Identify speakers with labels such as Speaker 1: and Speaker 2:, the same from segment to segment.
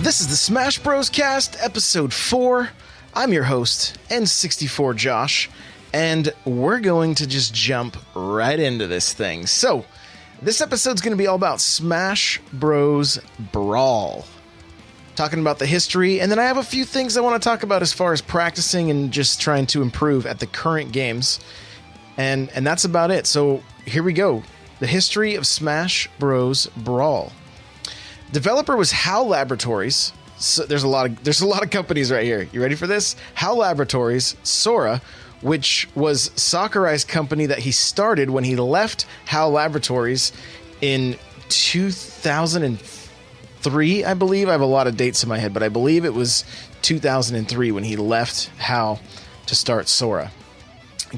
Speaker 1: This is the Smash Bros. Cast, Episode 4. I'm your host, N64 Josh, and we're going to just jump right into this thing. So, this episode's going to be all about Smash Bros. Brawl. Talking about the history, and then I have a few things I want to talk about as far as practicing and just trying to improve at the current games. And that's about it. So, here we go. The history of Smash Bros. Brawl. Developer was HAL Laboratories. So there's a lot of companies right here. You ready for this? HAL Laboratories, Sora, which was Sakurai's company that he started when he left HAL Laboratories in 2003, I believe. I have a lot of dates in my head, but I believe it was 2003 when he left HAL to start Sora.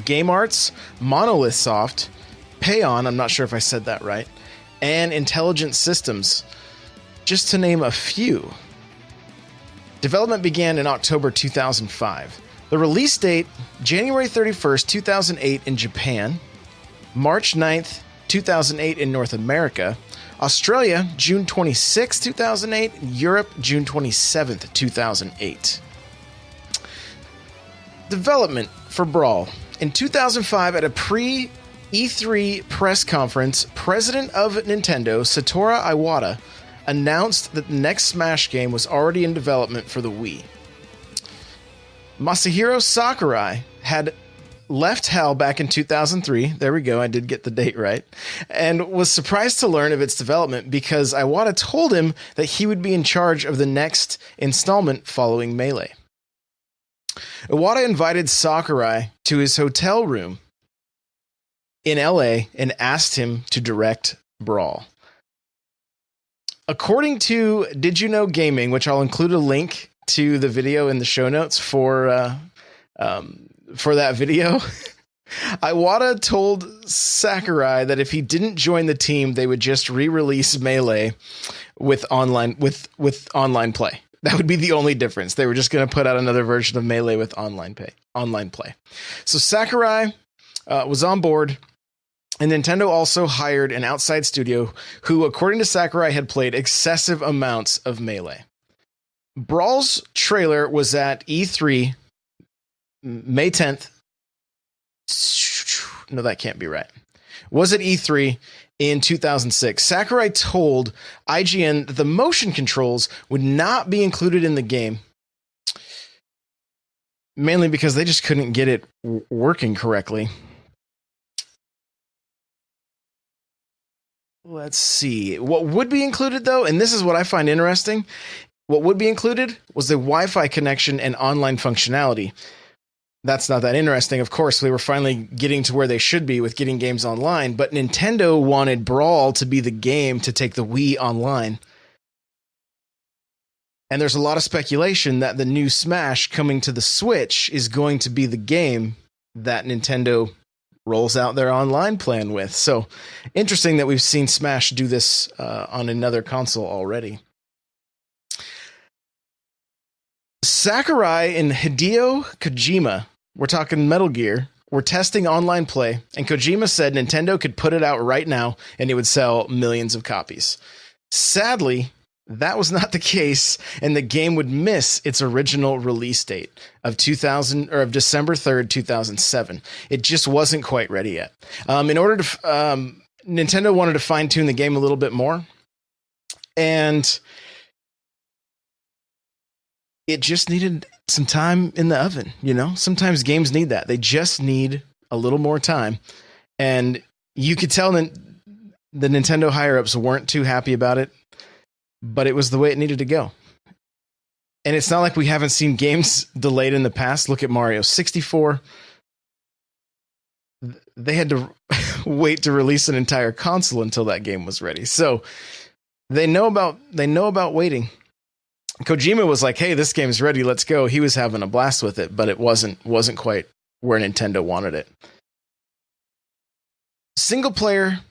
Speaker 1: Game Arts, Monolith Soft, Paon, I'm not sure if I said that right, and Intelligent Systems, just to name a few. Development began in October 2005. The release date, January 31st, 2008 in Japan, March 9th, 2008 in North America, Australia, June 26th, 2008, Europe, June 27th, 2008. Development for Brawl. In 2005, at a pre-E3 press conference, President of Nintendo, Satoru Iwata, announced that the next Smash game was already in development for the Wii. Masahiro Sakurai had left HAL back in 2003, there we go, I did get the date right, and was surprised to learn of its development because Iwata told him that he would be in charge of the next installment following Melee. Iwata invited Sakurai to his hotel room in LA and asked him to direct Brawl. According to Did You Know Gaming, which I'll include a link to the video in the show notes for that video, Iwata told Sakurai that if he didn't join the team, they would just re-release Melee with online play. That would be the only difference. They were just going to put out another version of Melee with online play. So Sakurai was on board. And Nintendo also hired an outside studio who, according to Sakurai, had played excessive amounts of Melee. Brawl's trailer was at E3 May 10th. No, that can't be right. Was at E3 in 2006. Sakurai told IGN that the motion controls would not be included in the game, mainly because they just couldn't get it working correctly. Let's see. What would be included, though, and this is what I find interesting, what would be included was the Wi-Fi connection and online functionality. That's not that interesting. Of course, they were finally getting to where they should be with getting games online, but Nintendo wanted Brawl to be the game to take the Wii online. And there's a lot of speculation that the new Smash coming to the Switch is going to be the game that Nintendo rolls out their online plan with. So interesting that we've seen Smash do this on another console already. Sakurai and Hideo Kojima, we're talking Metal Gear, were testing online play, and Kojima said Nintendo could put it out right now and it would sell millions of copies. Sadly, that was not the case, and the game would miss its original release date of December 3rd, 2007. It just wasn't quite ready yet. Nintendo wanted to fine-tune the game a little bit more, and it just needed some time in the oven, you know? Sometimes games need that. They just need a little more time, and you could tell that the Nintendo higher-ups weren't too happy about it, but it was the way it needed to go. And it's not like we haven't seen games delayed in the past. Look at Mario 64. They had to wait to release an entire console until that game was ready. So they know about waiting. Kojima was like, "Hey, this game's ready. Let's go." He was having a blast with it, but it wasn't quite where Nintendo wanted it. Single player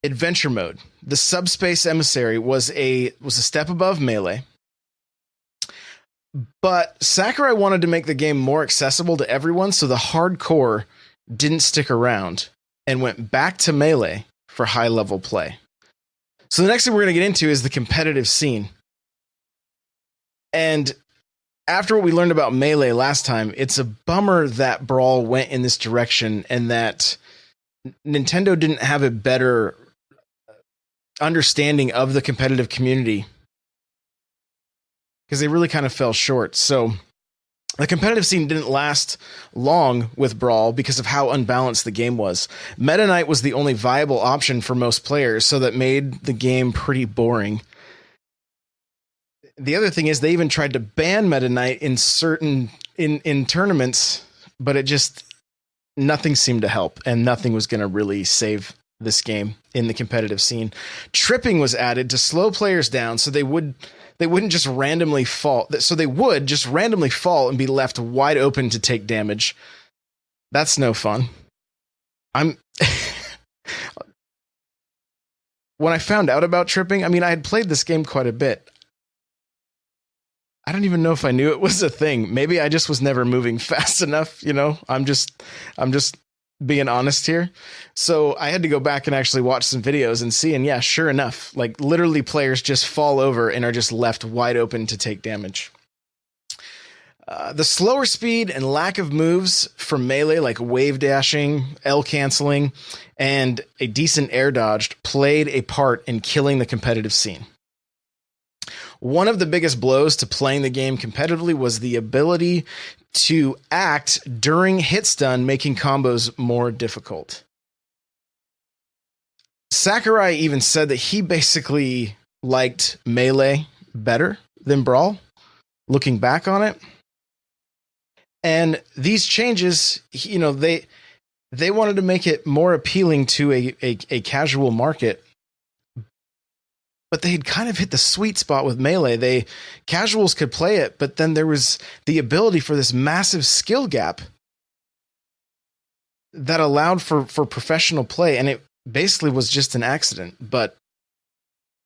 Speaker 1: adventure mode. The Subspace Emissary was a step above Melee. But Sakurai wanted to make the game more accessible to everyone, so the hardcore didn't stick around and went back to Melee for high-level play. So the next thing we're going to get into is the competitive scene. And after what we learned about Melee last time, it's a bummer that Brawl went in this direction and that Nintendo didn't have a better understanding of the competitive community, because they really kind of fell short. So the competitive scene didn't last long with Brawl because of how unbalanced the game was. Meta Knight was the only viable option for most players, so that made the game pretty boring. The other thing is they even tried to ban Meta Knight in certain in tournaments, but it just nothing seemed to help, and nothing was going to really save this game in the competitive scene. Tripping was added to slow players down, so they wouldn't just randomly fall. So they would just randomly fall and be left wide open to take damage. That's no fun. When I found out about tripping, I mean, I had played this game quite a bit. I don't even know if I knew it was a thing. Maybe I just was never moving fast enough, you know? I'm just being honest here. So I had to go back and actually watch some videos and see, and yeah, sure enough, like literally players just fall over and are just left wide open to take damage. The slower speed and lack of moves from Melee, like wave dashing, L canceling, and a decent air dodge, played a part in killing the competitive scene. One of the biggest blows to playing the game competitively was the ability to act during hit stun, making combos more difficult. Sakurai even said that he basically liked Melee better than Brawl, looking back on it. And these changes, you know, they wanted to make it more appealing to a casual market. But they had kind of hit the sweet spot with Melee. Casuals could play it, but then there was the ability for this massive skill gap that allowed for professional play, and it basically was just an accident. But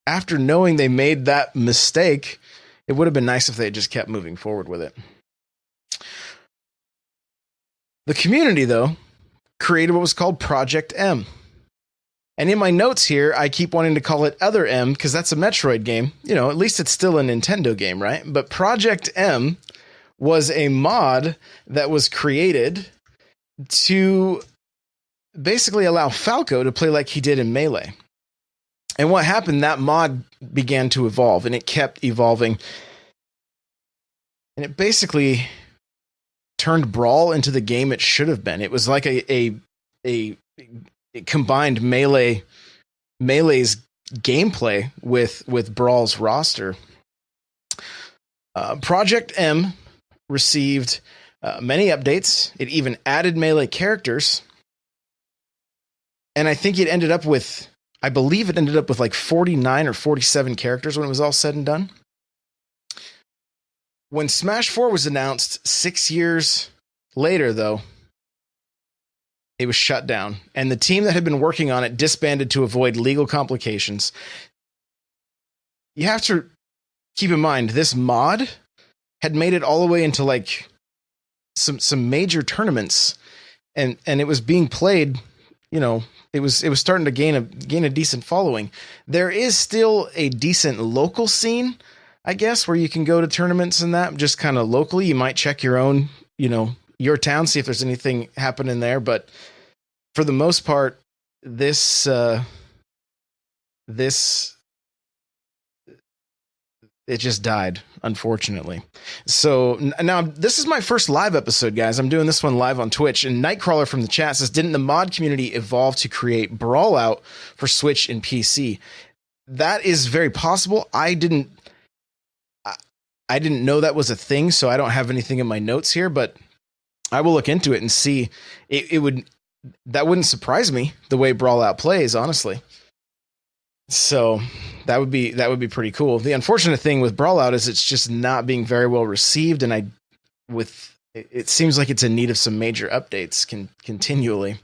Speaker 1: after knowing they made that mistake, it would have been nice if they had just kept moving forward with it. The community, though, created what was called Project M. And in my notes here, I keep wanting to call it Other M because that's a Metroid game. You know, at least it's still a Nintendo game, right? But Project M was a mod that was created to basically allow Falco to play like he did in Melee. And what happened, that mod began to evolve, and it kept evolving. And it basically turned Brawl into the game it should have been. It was like a it combined Melee's gameplay with Brawl's roster. Project M received many updates. It even added Melee characters. And I think I believe it ended up with like 49 or 47 characters when it was all said and done. When Smash 4 was announced 6 years later, though, it was shut down, and the team that had been working on it disbanded to avoid legal complications. You have to keep in mind, this mod had made it all the way into like some major tournaments, and it was being played, you know, it was starting to gain a decent following. There is still a decent local scene, I guess, where you can go to tournaments and that, just kind of locally. You might check your own, you know, your town, see if there's anything happening there. But for the most part, this it just died, unfortunately. So now this is my first live episode, guys. I'm doing this one live on Twitch, and Nightcrawler from the chat says, didn't the mod community evolve to create Brawl Out for Switch and PC? That is very possible. I didn't know that was a thing, so I don't have anything in my notes here, but I will look into it and see. That wouldn't surprise me, the way Brawl Out plays, honestly. So that would be pretty cool. The unfortunate thing with Brawl Out is it's just not being very well received, and it seems like it's in need of some major updates continually.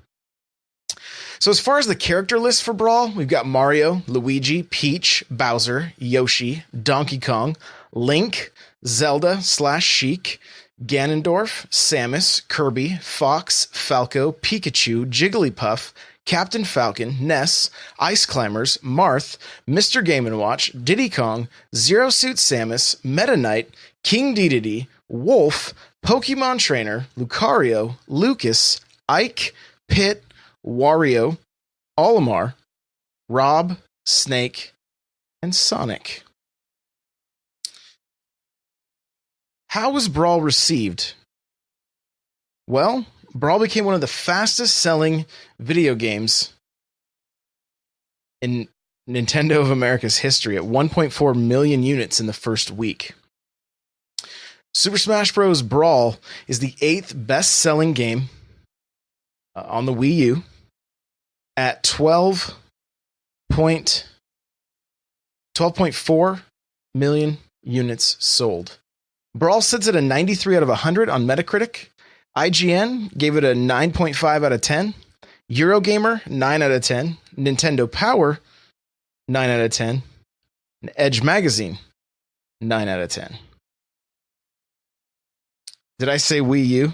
Speaker 1: So as far as the character list for Brawl, we've got Mario, Luigi, Peach, Bowser, Yoshi, Donkey Kong, Link, Zelda / Sheik, Ganondorf, Samus, Kirby, Fox, Falco, Pikachu, Jigglypuff, Captain Falcon, Ness, Ice Climbers, Marth, Mr. Game & Watch, Diddy Kong, Zero Suit Samus, Meta Knight, King Dedede, Wolf, Pokemon Trainer, Lucario, Lucas, Ike, Pit, Wario, Olimar, Rob, Snake, and Sonic. How was Brawl received? Well, Brawl became one of the fastest selling video games in Nintendo of America's history at 1.4 million units in the first week. Super Smash Bros. Brawl is the 8th best-selling game on the Wii U at 12.4 million units sold. Brawl sits at a 93 out of 100 on Metacritic. IGN gave it a 9.5 out of 10. Eurogamer, 9 out of 10. Nintendo Power, 9 out of 10. And Edge Magazine, 9 out of 10. Did I say Wii U?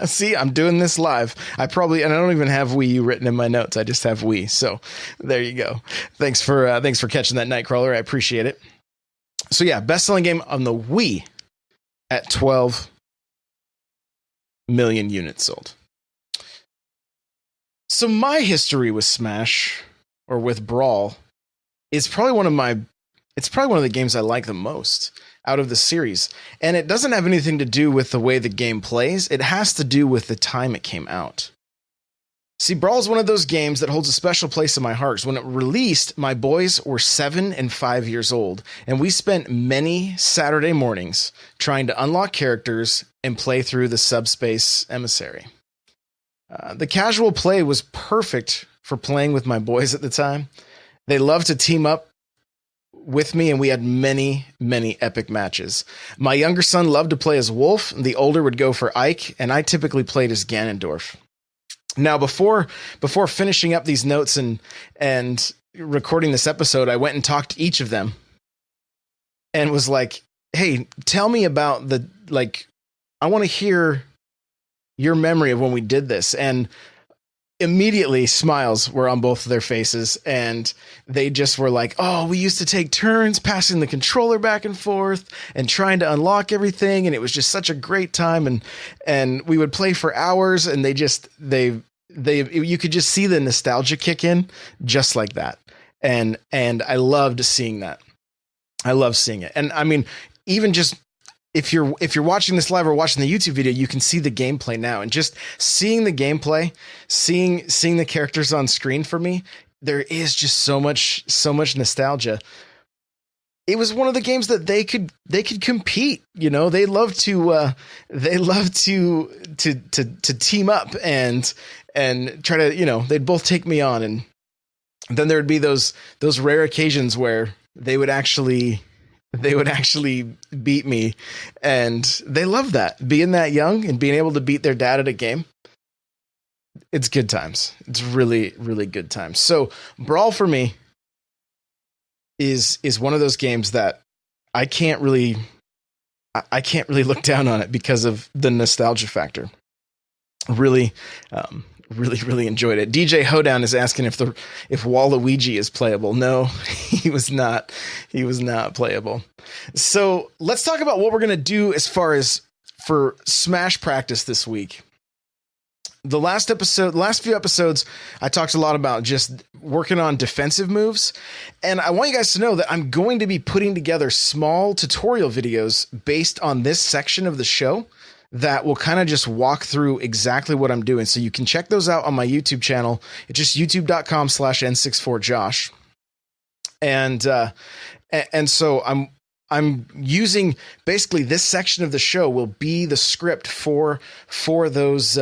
Speaker 1: See, I'm doing this live. And I don't even have Wii U written in my notes. I just have Wii. So there you go. Thanks for catching that, Nightcrawler. I appreciate it. So yeah, best-selling game on the Wii at 12 million units sold. So my history with Smash, or with Brawl, is probably one of the games I like the most out of the series. And it doesn't have anything to do with the way the game plays. It has to do with the time it came out. See, Brawl is one of those games that holds a special place in my heart. When it released, my boys were 7 and 5 years old, and we spent many Saturday mornings trying to unlock characters and play through the Subspace Emissary. The casual play was perfect for playing with my boys at the time. They loved to team up with me, and we had many, many epic matches. My younger son loved to play as Wolf, and the older would go for Ike, and I typically played as Ganondorf. Now, before finishing up these notes and recording this episode, I went and talked to each of them and was like, hey, tell me about I want to hear your memory of when we did this. And immediately smiles were on both of their faces, and they just were like, oh, we used to take turns passing the controller back and forth and trying to unlock everything, and it was just such a great time, and we would play for hours, and you could just see the nostalgia kick in just like that. And I loved seeing that. I love seeing it. And I mean, even just if you're watching this live or watching the YouTube video, you can see the gameplay now, and just seeing the gameplay, seeing the characters on screen, for me, there is just so much nostalgia. It was one of the games that they could compete. You know, they love to team up and try to, you know, they'd both take me on, and then there would be those rare occasions where they would actually beat me, and they love that, being that young and being able to beat their dad at a game. It's good times. It's really, really good times. So Brawl for me is one of those games that I can't really look down on it because of the nostalgia factor. Really enjoyed it. DJ Hoedown is asking if Waluigi is playable. No, he was not. He was not playable. So let's talk about what we're going to do as far as for Smash practice this week. The last few episodes, I talked a lot about just working on defensive moves. And I want you guys to know that I'm going to be putting together small tutorial videos based on this section of the show that will kind of just walk through exactly what I'm doing. So you can check those out on my YouTube channel. It's just youtube.com/N64Josh. And so I'm using basically this section of the show will be the script for those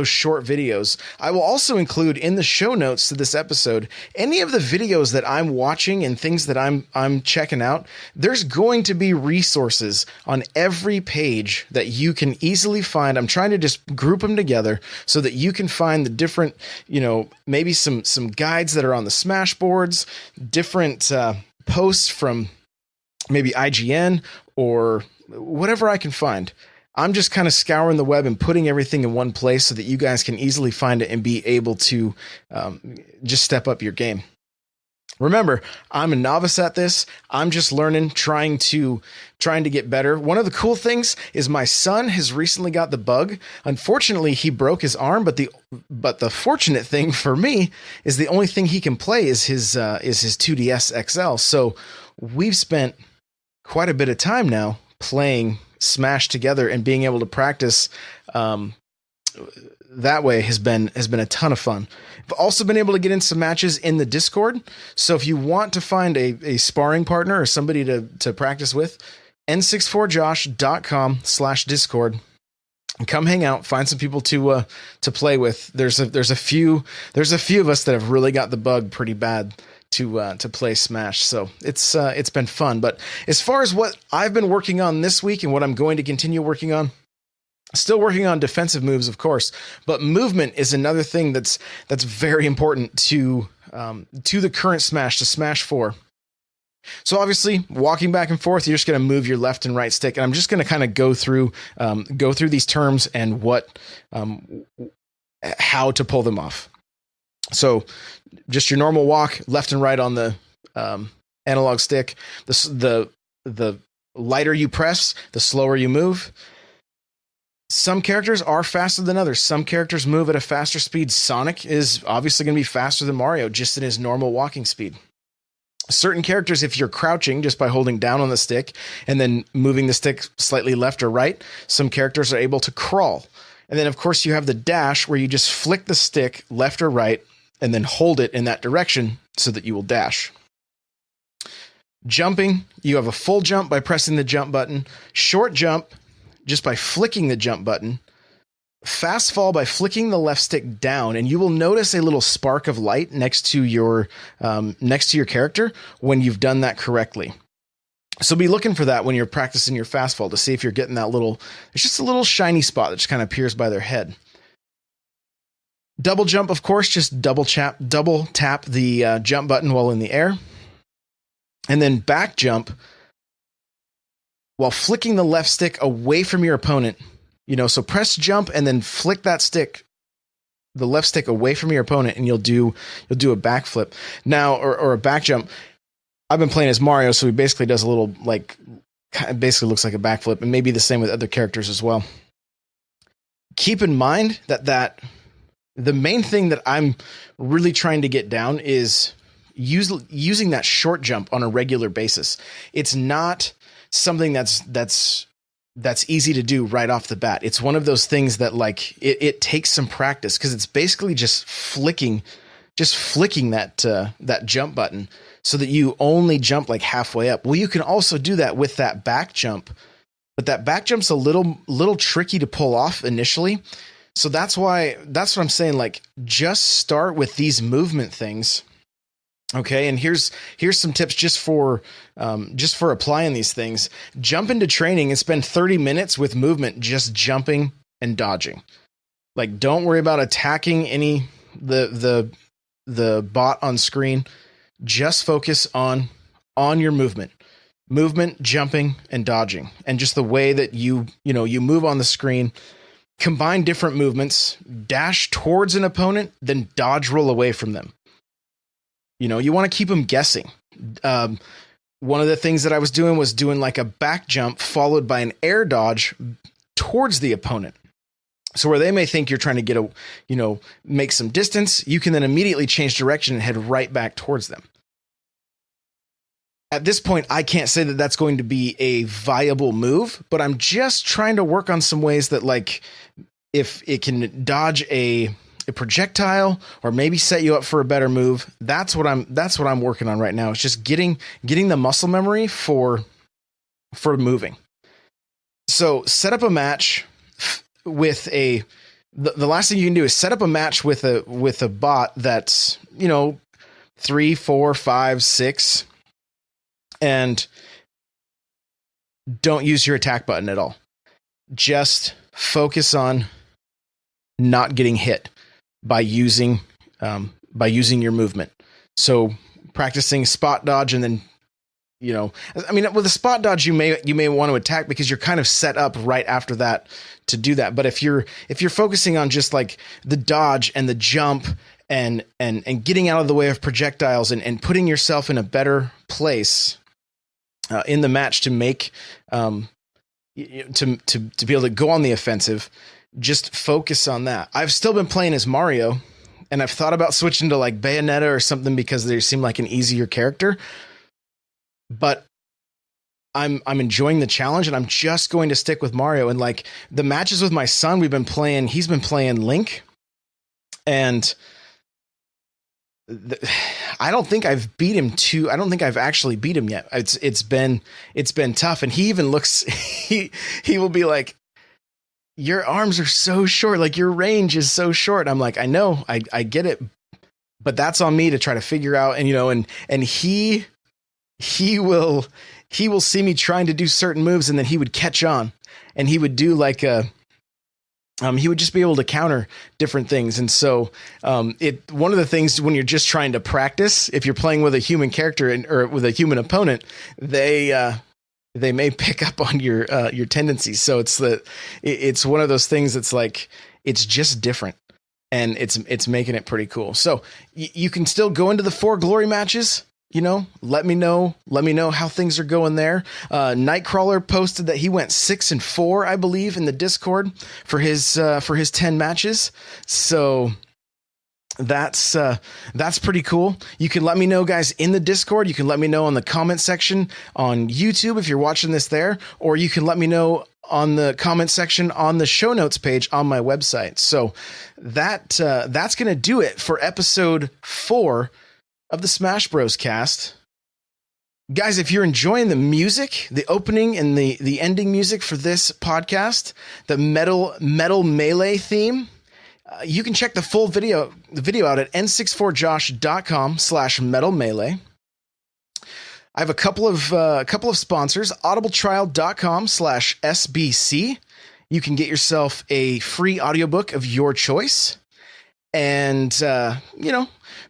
Speaker 1: short videos. I will also include in the show notes to this episode any of the videos that I'm watching and things that I'm checking out. There's going to be resources on every page that you can easily find. I'm trying to just group them together so that you can find the different, you know, maybe some guides that are on the Smash boards, different posts from maybe IGN or whatever I can find. I'm just kind of scouring the web and putting everything in one place so that you guys can easily find it and be able to just step up your game. Remember, I'm a novice at this. I'm just learning, trying to get better. One of the cool things is my son has recently got the bug. Unfortunately, he broke his arm, but the fortunate thing for me is the only thing he can play is his 2DS XL. So we've spent quite a bit of time now playing Smash together, and being able to practice that way has been a ton of fun. I've also been able to get in some matches in the Discord. So if you want to find a sparring partner or somebody to practice with, n64josh.com/Discord. And come hang out, find some people to play with. There's a few of us that have really got the bug pretty bad to play Smash. So it's been fun. But as far as what I've been working on this week and what I'm going to continue working on, still working on defensive moves, of course, but movement is another thing that's very important to the current Smash, to Smash 4. So obviously, walking back and forth, you're just going to move your left and right stick, and I'm just going to kind of go through these terms and how to pull them off. So, just your normal walk, left and right on the analog stick. The lighter you press, the slower you move. Some characters are faster than others. Some characters move at a faster speed. Sonic is obviously going to be faster than Mario, just in his normal walking speed. Certain characters, if you're crouching just by holding down on the stick and then moving the stick slightly left or right, some characters are able to crawl. And then, of course, you have the dash where you just flick the stick left or right and then hold it in that direction so that you will dash. Jumping, you have a full jump by pressing the jump button, short jump just by flicking the jump button, fast fall by flicking the left stick down, and you will notice a little spark of light next to your character when you've done that correctly. So be looking for that when you're practicing your fast fall to see if you're getting that little, it's just a little shiny spot that just kind of appears by their head. Double jump, of course, just double tap the jump button while in the air. And then back jump while flicking the left stick away from your opponent. So press jump and then flick that stick, the left stick, away from your opponent, and you'll do a backflip. Now, or a back jump. I've been playing as Mario, so he basically does a little, basically looks like a backflip, and maybe the same with other characters as well. Keep in mind that the main thing that I'm really trying to get down is using that short jump on a regular basis. It's not something that's easy to do right off the bat. It's one of those things that it takes some practice, because it's basically just flicking that jump button so that you only jump halfway up. Well, you can also do that with that back jump, but that back jump's a little tricky to pull off initially. So that's what I'm saying. Just start with these movement things. Okay, and here's some tips just for applying these things. Jump into training and spend 30 minutes with movement, just jumping and dodging. Don't worry about attacking the bot on screen. Just focus on your movement, jumping and dodging, and just the way that you move on the screen. Combine different movements, dash towards an opponent, then dodge roll away from them. You want to keep them guessing. One of the things that I was doing was a back jump followed by an air dodge towards the opponent. So where they may think you're trying to make some distance, you can then immediately change direction and head right back towards them. At this point, I can't say that that's going to be a viable move, but I'm just trying to work on some ways that if it can dodge a projectile or maybe set you up for a better move. That's what I'm working on right now. It's just getting the muscle memory for moving. So set up a match with the last thing you can do is set up a match with a bot that's 3, 4, 5, 6, and don't use your attack button at all. Just focus on not getting hit by using your movement. So practicing spot dodge, and then with a spot dodge you may want to attack because you're kind of set up right after that to do that. But if you're focusing on just the dodge and the jump and getting out of the way of projectiles and putting yourself in a better place in the match to make to be able to go on the offensive. Just focus on that. I've still been playing as Mario, and I've thought about switching to like Bayonetta or something because they seem like an easier character. But I'm enjoying the challenge, and I'm just going to stick with Mario. And like the matches with my son, he's been playing Link, and I don't think I've beat him I don't think I've actually beat him yet. It's been tough. And he even looks, he will be like, your arms are so short. Like your range is so short. I'm like, I know, I get it, but that's on me to try to figure out. And, and he will see me trying to do certain moves, and then he would catch on, and he would do like he would just be able to counter different things. And so one of the things when you're just trying to practice, if you're playing with a human character or with a human opponent, they may pick up on your tendencies. So it's one of those things that's like, it's just different, and it's making it pretty cool. So you can still go into the 4 glory matches. Let me know how things are going there. Nightcrawler posted that he went 6-4, I believe, in the Discord for his 10 matches. So that's pretty cool. You can let me know, guys, in the Discord. You can let me know on the comment section on YouTube if you're watching this there, or you can let me know on the comment section on the show notes page on my website. So that's going to do it for episode 4 of the Smash Bros. Cast. Guys, if you're enjoying the music, the opening and the ending music for this podcast, the metal melee theme, you can check the full video out at n64josh.com/metal melee. I have a couple of sponsors, audibletrial.com/SBC. You can get yourself a free audiobook of your choice. And,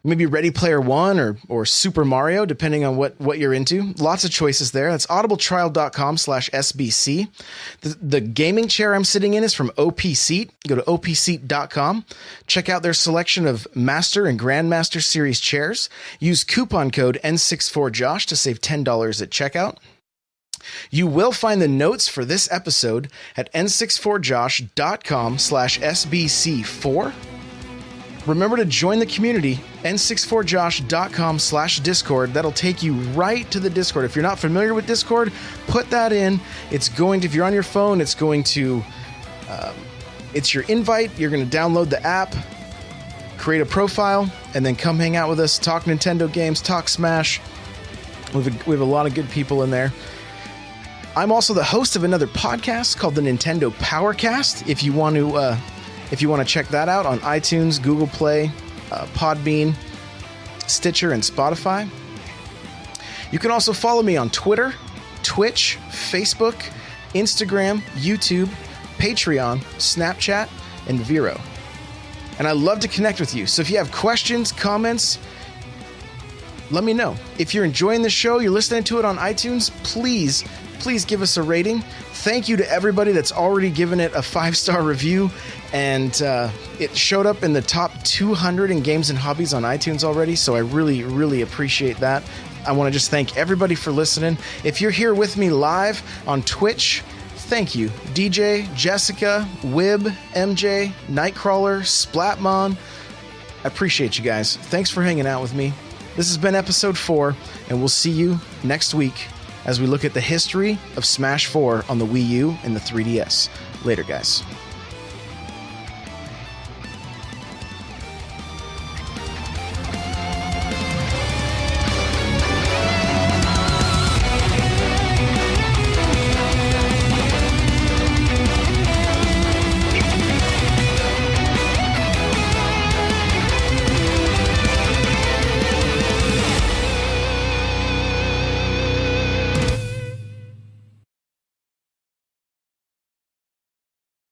Speaker 1: maybe Ready Player One or Super Mario, depending on what you're into. Lots of choices there. That's audibletrial.com/SBC. The gaming chair I'm sitting in is from OP Seat. Go to opseat.com. Check out their selection of Master and Grandmaster Series chairs. Use coupon code N64Josh to save $10 at checkout. You will find the notes for this episode at n64josh.com/SBC4. Remember to join the community, n64josh.com/Discord. That'll take you right to the Discord. If you're not familiar with Discord, put that in. If you're on your phone, it's your invite. You're going to download the app, create a profile, and then come hang out with us, talk Nintendo games, talk Smash. We have a lot of good people in there. I'm also the host of another podcast called the Nintendo Powercast. If you want to check that out on iTunes, Google Play, Podbean, Stitcher, and Spotify. You can also follow me on Twitter, Twitch, Facebook, Instagram, YouTube, Patreon, Snapchat, and Vero. And I love to connect with you. So if you have questions, comments, let me know. If you're enjoying the show, you're listening to it on iTunes, please give us a rating. Thank you to everybody that's already given it a 5-star review, and it showed up in the top 200 in games and hobbies on iTunes already, so I really, really appreciate that. I want to just thank everybody for listening. If you're here with me live on Twitch, thank you. DJ, Jessica, Wib, MJ, Nightcrawler, Splatmon. I appreciate you guys. Thanks for hanging out with me. This has been episode 4, and we'll see you next week as we look at the history of Smash 4 on the Wii U and the 3DS. Later, guys.